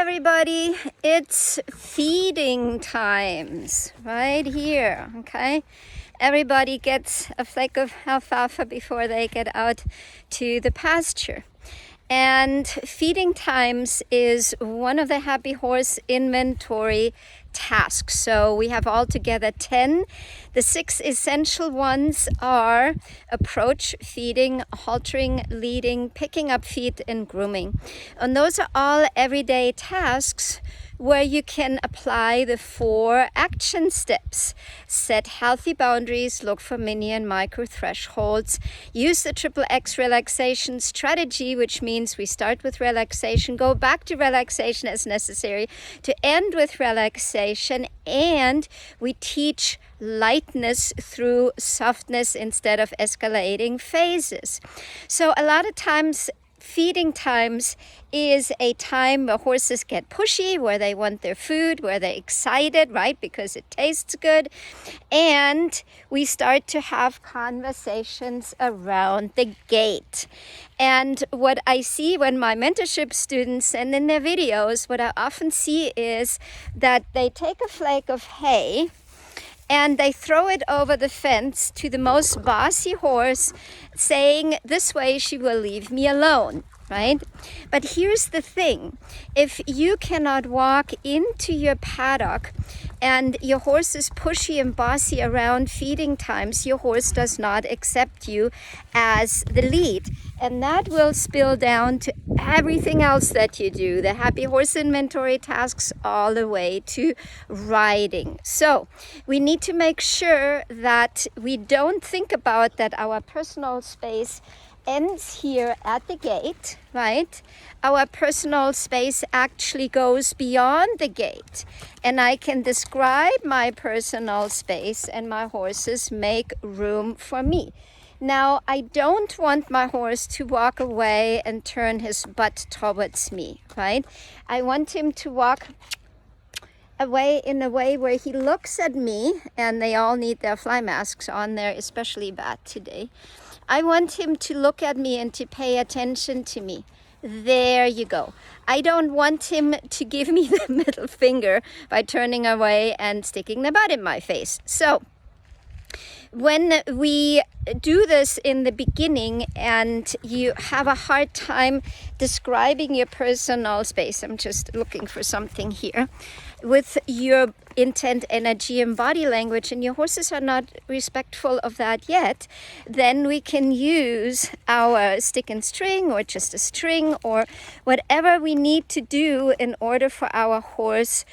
everybody, it's feeding times right here, okay? Everybody gets a flake of alfalfa before they get out to the pasture. And feeding times is one of the happy horse inventory tasks. So we have altogether 10. The 6 essential ones are approach, feeding, haltering, leading, picking up feed, and grooming. And those are all everyday tasks where you can apply the 4 action steps. Set healthy boundaries, look for mini and micro thresholds, use the XXX relaxation strategy, which means we start with relaxation, go back to relaxation as necessary, to end with relaxation, and we teach lightness through softness instead of escalating phases. So a lot of times, feeding times is a time where horses get pushy, where they want their food, where they're excited, right? Because it tastes good. And we start to have conversations around the gate. And what I see when my mentorship students send in their videos, what I often see is that they take a flake of hay and they throw it over the fence to the most bossy horse, saying, "This way she will leave me alone," right? But here's the thing. If you cannot walk into your paddock and your horse is pushy and bossy around feeding times, your horse does not accept you as the lead. And that will spill down to everything else that you do, the happy horse inventory tasks all the way to riding. So we need to make sure that we don't think about that our personal space ends here at the gate, right? Our personal space actually goes beyond the gate. And I can describe my personal space and my horses make room for me. Now, I don't want my horse to walk away and turn his butt towards me, right? I want him to walk away in a way where he looks at me, and they all need their fly masks on. They're especially bad today. I want him to look at me and to pay attention to me. There you go. I don't want him to give me the middle finger by turning away and sticking the butt in my face. So when we do this in the beginning and you have a hard time describing your personal space, I'm just looking for something here, with your intent, energy, and body language, and your horses are not respectful of that yet, then we can use our stick and string or just a string or whatever we need to do in order for our horse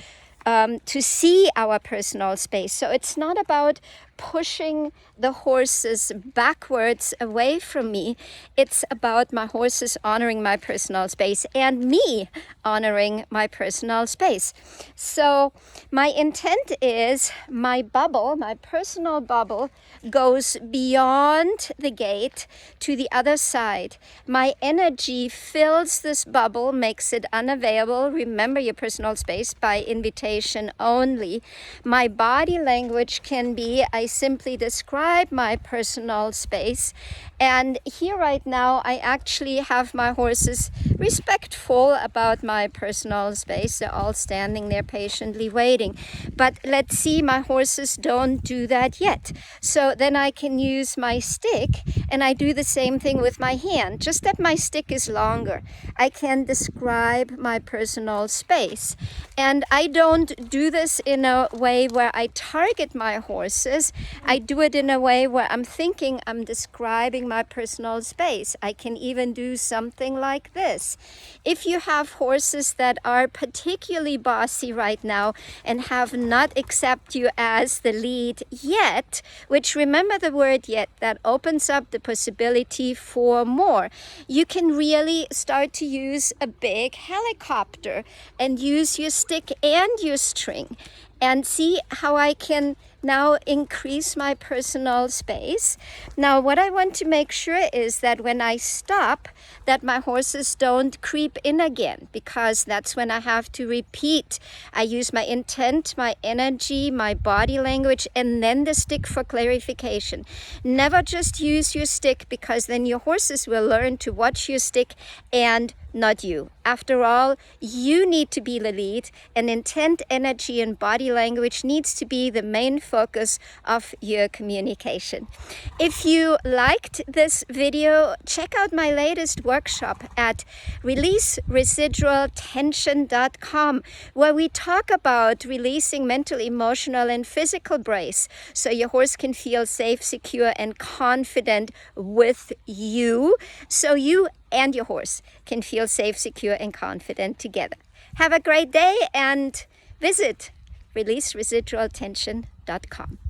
to see our personal space. So it's not about pushing the horses backwards away from me. It's about my horses honoring my personal space and me honoring my personal space. So my intent is my bubble, my personal bubble, goes beyond the gate to the other side. My energy fills this bubble, makes it unavailable. Remember your personal space by invitation only. My body language can be, I simply describe my personal space. And here right now, I actually have my horses respectful about my personal space. They're all standing there patiently waiting. But let's see, my horses don't do that yet. So then I can use my stick, and I do the same thing with my hand, just that my stick is longer. I can describe my personal space. And I don't do this in a way where I target my horses. I do it in a way where I'm thinking I'm describing my personal space. I can even do something like this. If you have horses that are particularly bossy right now and have not accepted you as the lead yet, which, remember the word yet, that opens up the possibility for more. You can really start to use a big helicopter and use your stick and your string and see how I can now increase my personal space. Now, what I want to make sure is that when I stop, that my horses don't creep in again, because that's when I have to repeat. I use my intent, my energy, my body language, and then the stick for clarification. Never just use your stick, because then your horses will learn to watch your stick and not you. After all, you need to be the lead, and intent, energy, and body language needs to be the main focus of your communication. If you liked this video, check out my latest workshop at releaseresidualtension.com, where we talk about releasing mental, emotional, and physical brace so your horse can feel safe, secure, and confident with you, so you and your horse can feel safe, secure, and confident together. Have a great day and visit releaseresidualtension.com.